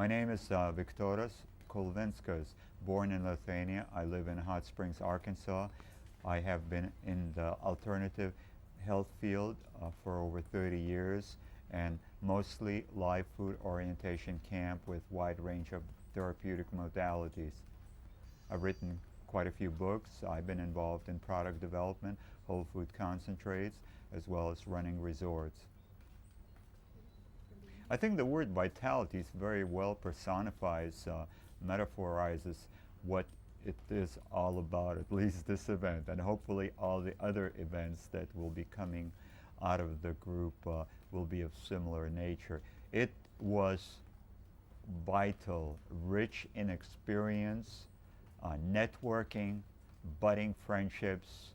My name is Viktoras Kulvinskas, born in Lithuania. I live in Hot Springs, Arkansas. I have been in the alternative health field for over 30 years, and mostly live food orientation camp with wide range of therapeutic modalities. I've written quite a few books. I've been involved in product development, whole food concentrates, as well as running resorts. I think the word vitality is very well personifies, metaphorizes what it is all about, at least this event, and hopefully all the other events that will be coming out of the group will be of similar nature. It was vital, rich in experience, networking, budding friendships,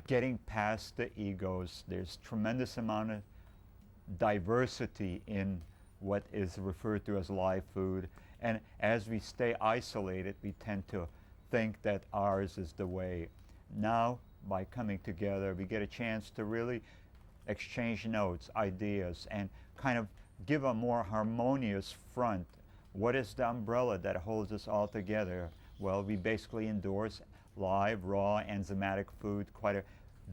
getting past the egos. There's tremendous amount of diversity in what is referred to as live food, and as we stay isolated, we tend to think that ours is the way. Now, by coming together, we get a chance to really exchange notes, ideas, and kind of give a more harmonious front. What is the umbrella that holds us all together? Well, we basically endorse live, raw, enzymatic food, quite a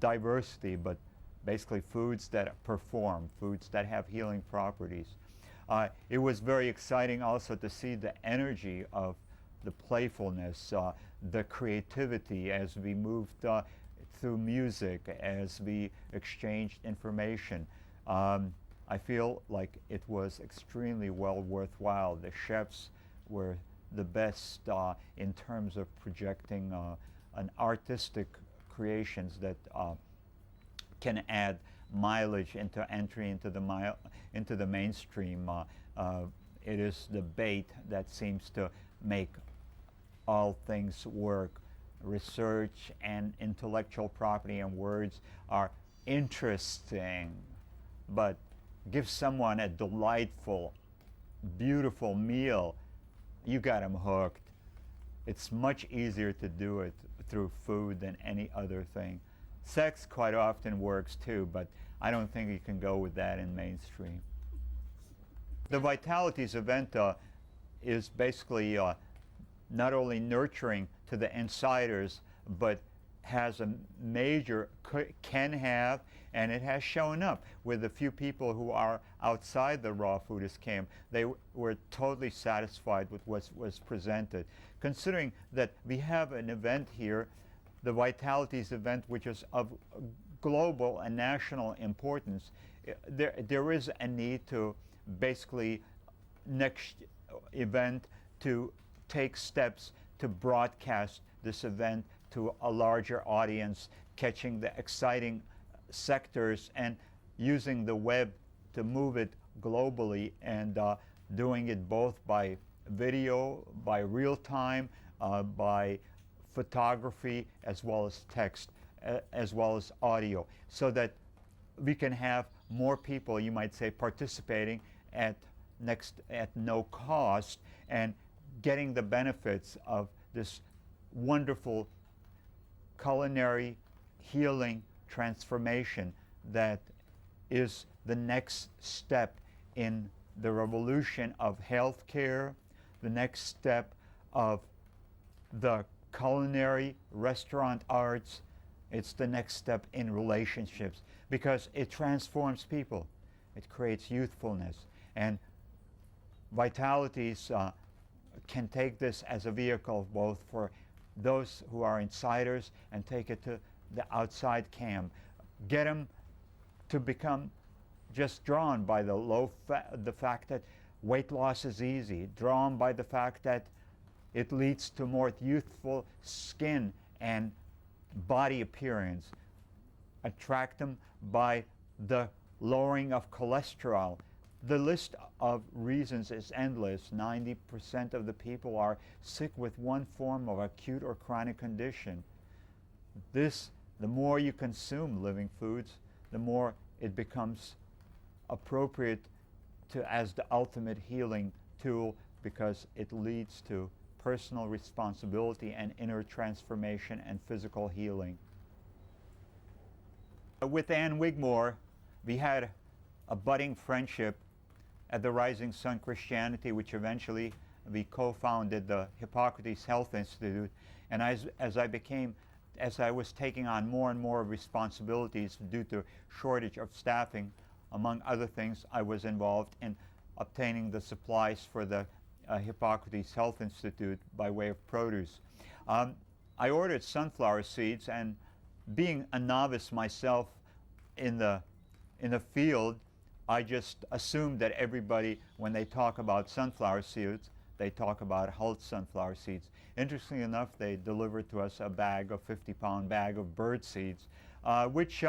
diversity, but basically foods that perform, foods that have healing properties. It was very exciting also to see the energy of the playfulness, the creativity as we moved through music, as we exchanged information. I feel like it was extremely well worthwhile. The chefs were the best in terms of projecting an artistic creations that can add mileage into entry into the mainstream. It is the bait that seems to make all things work. Research and intellectual property and words are interesting, but give someone a delightful, beautiful meal, you got them hooked. It's much easier to do it through food than any other thing. Sex quite often works too, but I don't think you can go with that in mainstream. The Vitalities event is basically not only nurturing to the insiders, but has a major, can have, and it has shown up with a few people who are outside the raw foodist camp. They were totally satisfied with what was presented. Considering that we have an event here, the Vitalities event, which is of global and national importance, there is a need to basically next event to take steps to broadcast this event to a larger audience, catching the exciting sectors and using the web to move it globally, and doing it both by video, by real time, by photography, as well as text, as well as audio, so that we can have more people, you might say, participating at no cost and getting the benefits of this wonderful culinary healing transformation that is the next step in the revolution of healthcare, the next step of the culinary restaurant arts. It's the next step in relationships, because it transforms people. It creates youthfulness, and Vitalities can take this as a vehicle both for those who are insiders and take it to the outside camp. Get them to become just drawn by the fact that weight loss is easy, drawn by the fact that it leads to more youthful skin and body appearance. Attract them by the lowering of cholesterol. The list of reasons is endless. 90% of the people are sick with one form of acute or chronic condition. The more you consume living foods, the more it becomes appropriate as the ultimate healing tool, because it leads to personal responsibility and inner transformation and physical healing. With Anne Wigmore, we had a budding friendship at the Rising Sun Christianity, which eventually we co-founded the Hippocrates Health Institute. And as I was taking on more and more responsibilities due to shortage of staffing, among other things, I was involved in obtaining the supplies for the Hippocrates Health Institute by way of produce. I ordered sunflower seeds, and being a novice myself in the field, I just assumed that everybody, when they talk about sunflower seeds, they talk about hulled sunflower seeds. Interestingly enough, they delivered to us a 50-pound bag of bird seeds, which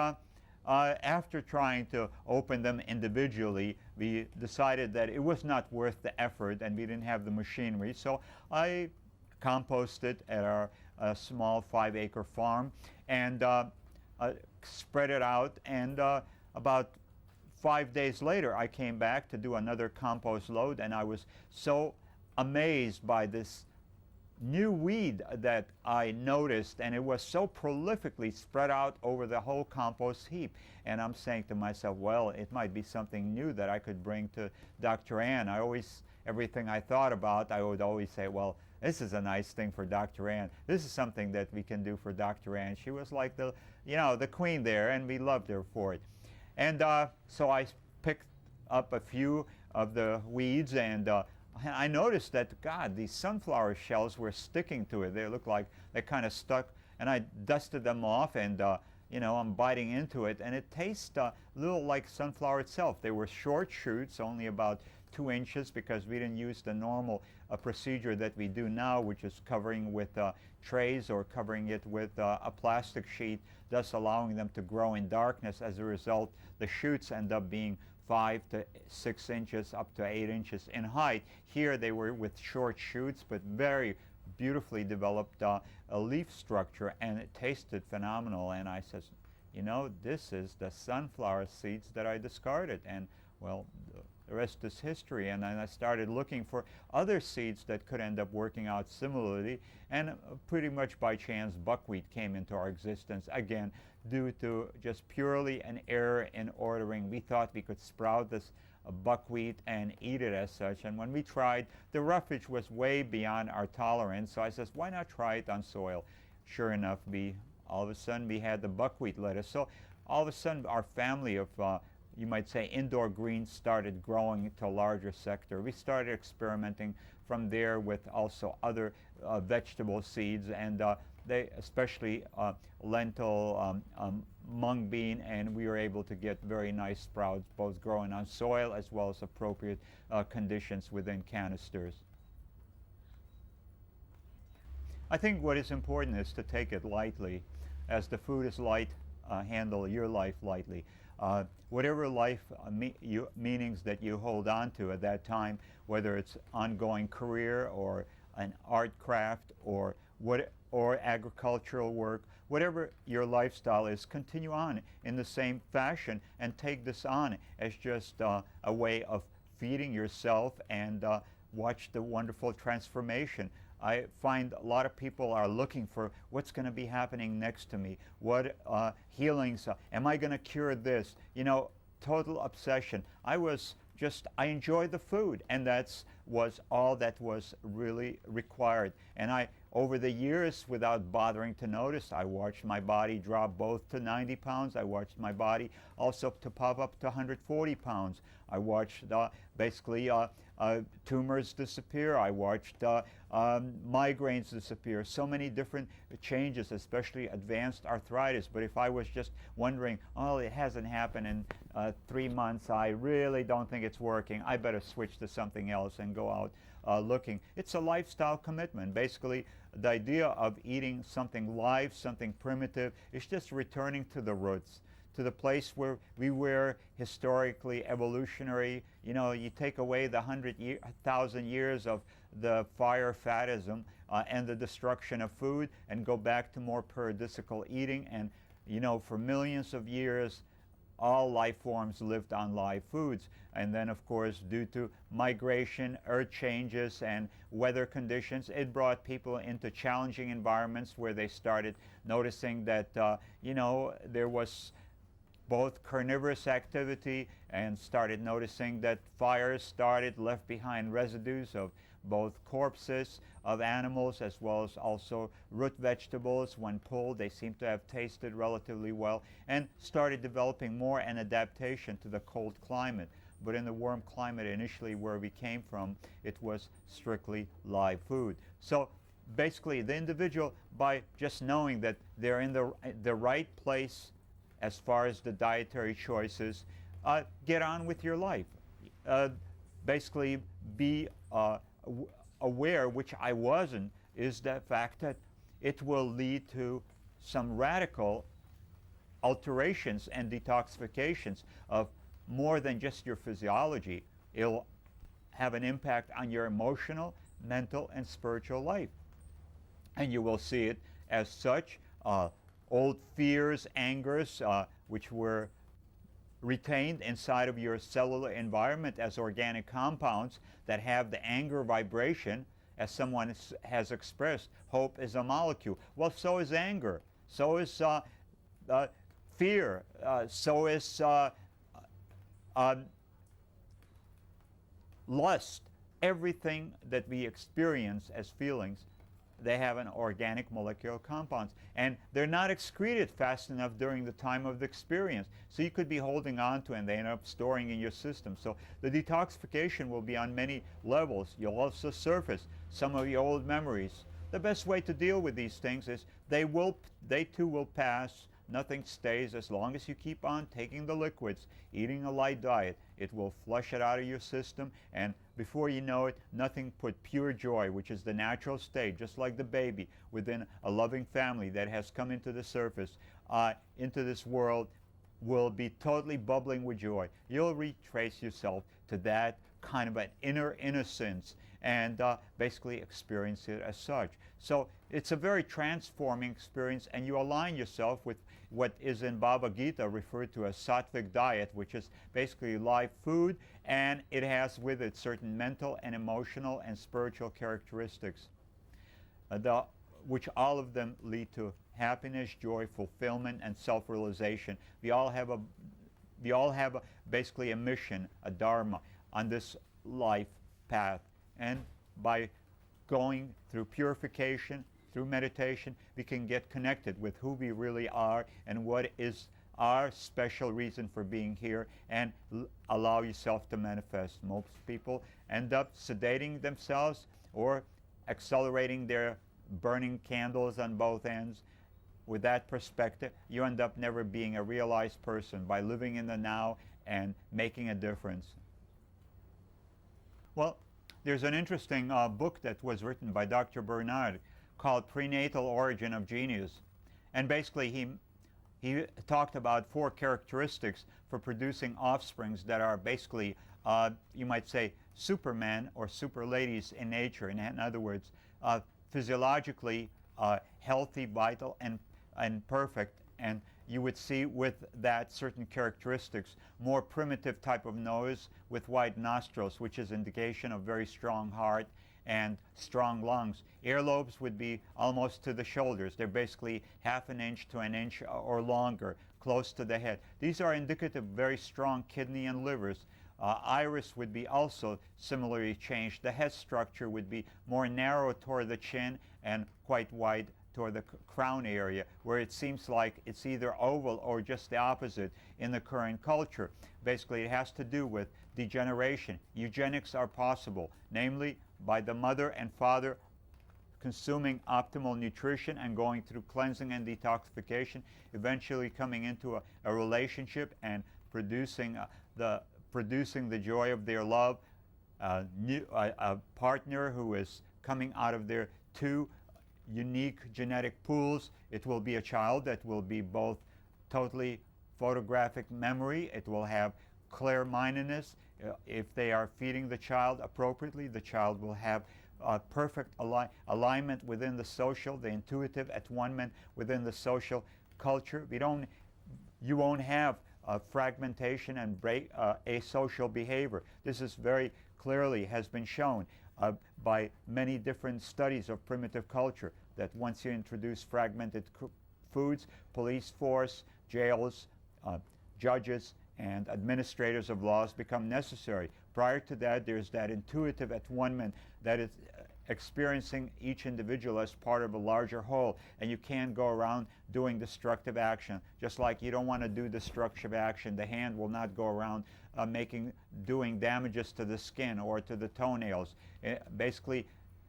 after trying to open them individually, we decided that it was not worth the effort, and we didn't have the machinery. So I composted at our small 5-acre farm and spread it out. And about 5 days later, I came back to do another compost load, and I was so amazed by this new weed that I noticed, and it was so prolifically spread out over the whole compost heap. And I'm saying to myself, well, it might be something new that I could bring to Dr. Anne. Everything I thought about, I would always say, well, this is a nice thing for Dr. Anne. This is something that we can do for Dr. Anne. She was like the queen there, and we loved her for it. And so I picked up a few of the weeds, and I noticed that, God, these sunflower shells were sticking to it. They looked like they kind of stuck, and I dusted them off, and I'm biting into it, and it tastes a little like sunflower itself. They were short shoots, only about 2 inches, because we didn't use the normal procedure that we do now, which is covering with trays or covering it with a plastic sheet, thus allowing them to grow in darkness. As a result, the shoots end up being 5 to 6 inches, up to 8 inches in height. Here they were with short shoots, but very beautifully developed a leaf structure, and it tasted phenomenal. And I says, this is the sunflower seeds that I discarded. And well, the rest is history. And then I started looking for other seeds that could end up working out similarly, and pretty much by chance buckwheat came into our existence, again due to just purely an error in ordering. We thought we could sprout this buckwheat and eat it as such, and when we tried, the roughage was way beyond our tolerance. So I says, why not try it on soil? Sure enough, all of a sudden we had the buckwheat lettuce. So all of a sudden our family of you might say indoor greens started growing to a larger sector. We started experimenting from there with also other vegetable seeds, and they especially lentil, mung bean, and we were able to get very nice sprouts, both growing on soil as well as appropriate conditions within canisters. I think what is important is to take it lightly. As the food is light, handle your life lightly. Whatever life meanings that you hold on to at that time, whether it's ongoing career or an art craft or agricultural work, whatever your lifestyle is, continue on in the same fashion and take this on as just a way of feeding yourself, and watch the wonderful transformation. I find a lot of people are looking for what's going to be happening next to me, what healings, am I going to cure this? Total obsession. I enjoyed the food, and was all that was really required. And over the years, without bothering to notice, I watched my body drop both to 90 pounds. I watched my body also to pop up to 140 pounds. I watched tumors disappear. I watched migraines disappear. So many different changes, especially advanced arthritis. But if I was just wondering, oh, it hasn't happened in 3 months, I really don't think it's working, I better switch to something else and go out looking. It's a lifestyle commitment. Basically, the idea of eating something live, something primitive, is just returning to the roots, to the place where we were historically evolutionary. You take away the 100,000 years of the fire fatism and the destruction of food, and go back to more paradisical eating. And for millions of years, all life forms lived on live foods. And then, of course, due to migration, earth changes, and weather conditions, it brought people into challenging environments where they started noticing that, there was both carnivorous activity and started noticing that fires started, left behind residues of both corpses of animals as well as also root vegetables. When pulled, they seem to have tasted relatively well, and started developing more an adaptation to the cold climate. But in the warm climate initially where we came from, it was strictly live food. So basically the individual, by just knowing that they're in the right place as far as the dietary choices, get on with your life. Basically be aware, which I wasn't, is the fact that it will lead to some radical alterations and detoxifications of more than just your physiology. It'll have an impact on your emotional, mental, and spiritual life. And you will see it as such. Old fears, angers, which were retained inside of your cellular environment as organic compounds that have the anger vibration, as someone has expressed, hope is a molecule. Well, so is anger, so is fear, so is lust. Everything that we experience as feelings, they have an organic molecular compounds, and they're not excreted fast enough during the time of the experience. So you could be holding on to, and they end up storing in your system. So the detoxification will be on many levels. You'll also surface some of your old memories. The best way to deal with these things is they too will pass. Nothing stays as long as you keep on taking the liquids, eating a light diet. It will flush it out of your system, and before you know it, nothing but pure joy, which is the natural state, just like the baby within a loving family that has come into the surface, into this world, will be totally bubbling with joy. You'll retrace yourself to that kind of an inner innocence and basically experience it as such. So it's a very transforming experience, and you align yourself with what is in Bhagavad Gita referred to as sattvic diet, which is basically live food, and it has with it certain mental and emotional and spiritual characteristics, which all of them lead to happiness, joy, fulfillment, and self-realization. We all have basically a mission, a dharma on this life path, and by going through purification, through meditation, we can get connected with who we really are and what is our special reason for being here, and allow yourself to manifest. Most people end up sedating themselves or accelerating their burning candles on both ends. With that perspective, you end up never being a realized person by living in the now and making a difference. Well, there's an interesting book that was written by Dr. Bernard called Prenatal Origin of Genius. And basically he talked about 4 characteristics for producing offsprings that are basically, you might say, superman or super ladies in nature. In other words, physiologically healthy, vital, and perfect. And you would see with that certain characteristics, more primitive type of nose with wide nostrils, which is indication of very strong heart and strong lungs. Earlobes would be almost to the shoulders. They're basically half an inch to an inch or longer, close to the head. These are indicative of very strong kidney and livers. Iris would be also similarly changed. The head structure would be more narrow toward the chin and quite wide toward the crown area, where it seems like it's either oval or just the opposite in the current culture. Basically, it has to do with degeneration. Eugenics are possible, namely by the mother and father consuming optimal nutrition and going through cleansing and detoxification, eventually coming into a relationship and producing the joy of their love, a partner who is coming out of their 2 unique genetic pools. It will be a child that will be both totally photographic memory. It will have clear-mindedness. If they are feeding the child appropriately, the child will have perfect alignment within the social, the intuitive at-one-ment within the social culture. You won't have fragmentation and asocial behavior. This is very clearly has been shown by many different studies of primitive culture, that once you introduce fragmented foods, police force, jails, judges and administrators of laws become necessary. Prior to that, there's that intuitive at-one-ment that is experiencing each individual as part of a larger whole, and you can't go around doing destructive action. Just like you don't want to do destructive action, the hand will not go around doing damages to the skin or to the toenails. Basically,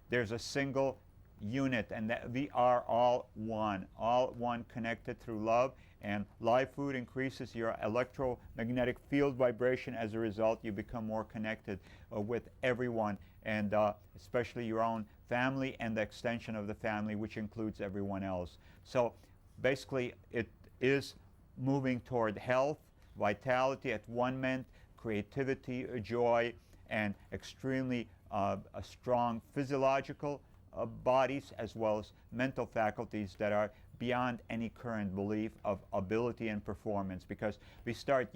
there's a single unit, and that we are all one connected through love. And live food increases your electromagnetic field vibration. As a result, you become more connected with everyone, and especially your own family and the extension of the family, which includes everyone else. So basically, it is moving toward health, vitality, at-one-ment, creativity, joy, and extremely strong physiological bodies, as well as mental faculties that are beyond any current belief of ability and performance, because we start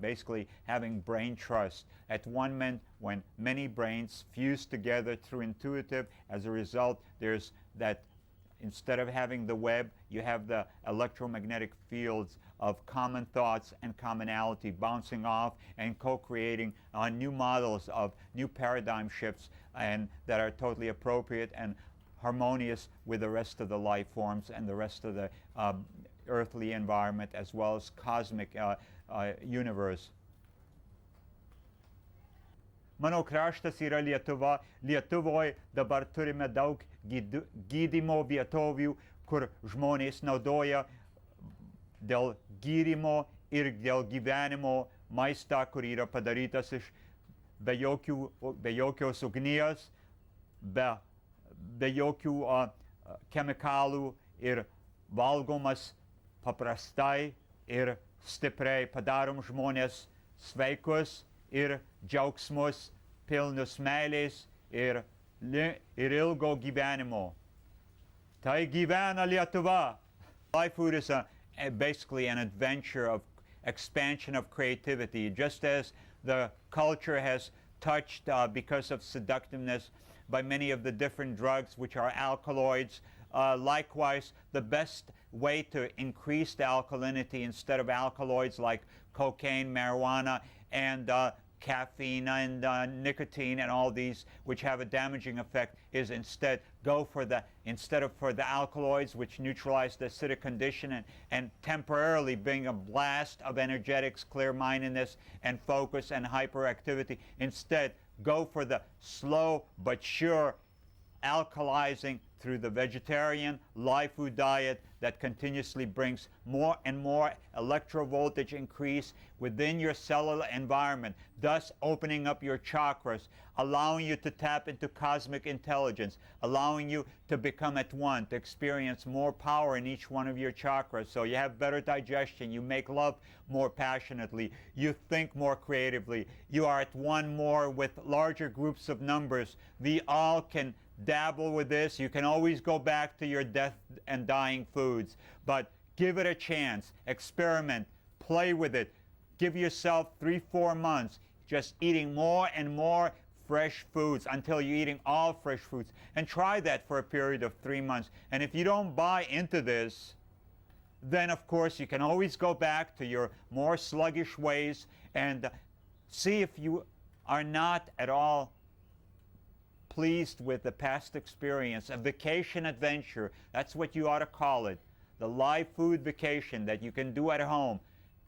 basically having brain trust. At-one-ment, when many brains fuse together through intuitive, as a result, there's that, instead of having the web, you have the electromagnetic fields of common thoughts and commonality bouncing off and co-creating new models of new paradigm shifts, and that are totally appropriate and harmonious with the rest of the life forms and the rest of the earthly environment, as well as cosmic universe. Mano kraštas yra Lietuva. Lietuvoje dabar turime daug gydymo vietovių, kur žmonės naudoja dėl gydymo ir dėl gyvenimo maistą, kur yra padarytas iš be jokios ugnies, be jokių chemikalų ir valgomas paprastai ir stipriai. Padarom žmonės sveikus ir džiaugsmus, pilnus meilės ir ilgo gyvenimo. Tai gyvena Lietuva! Life food is basically an adventure of expansion of creativity, just as the culture has touched because of seductiveness by many of the different drugs which are alkaloids. Likewise, the best way to increase the alkalinity instead of alkaloids like cocaine, marijuana, and caffeine and nicotine and all these which have a damaging effect is instead go for the alkaloids which neutralize the acidic condition and temporarily bring a blast of energetics, clear-mindedness and focus and hyperactivity. Instead, go for the slow but sure alkalizing through the vegetarian live food diet that continuously brings more and more electrovoltage increase within your cellular environment, thus opening up your chakras, allowing you to tap into cosmic intelligence, allowing you to become at one, to experience more power in each one of your chakras. So you have better digestion, you make love more passionately, you think more creatively, you are at one more with larger groups of numbers. We all can dabble with this. You can always go back to your death and dying foods, but give it a chance, experiment, play with it. Give yourself 3-4 months just eating more and more fresh foods until you're eating all fresh foods, and try that for a period of 3 months. And if you don't buy into this, then of course you can always go back to your more sluggish ways and see if you are not at all pleased with the past experience. A vacation adventure, that's what you ought to call it. The live food vacation that you can do at home.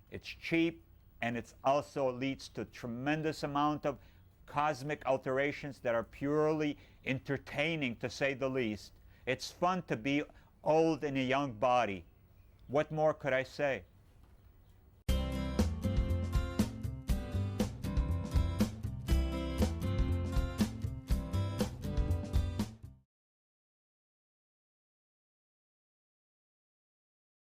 It's cheap, and it also leads to tremendous amount of cosmic alterations that are purely entertaining, to say the least. It's fun to be old in a young body. What more could I say?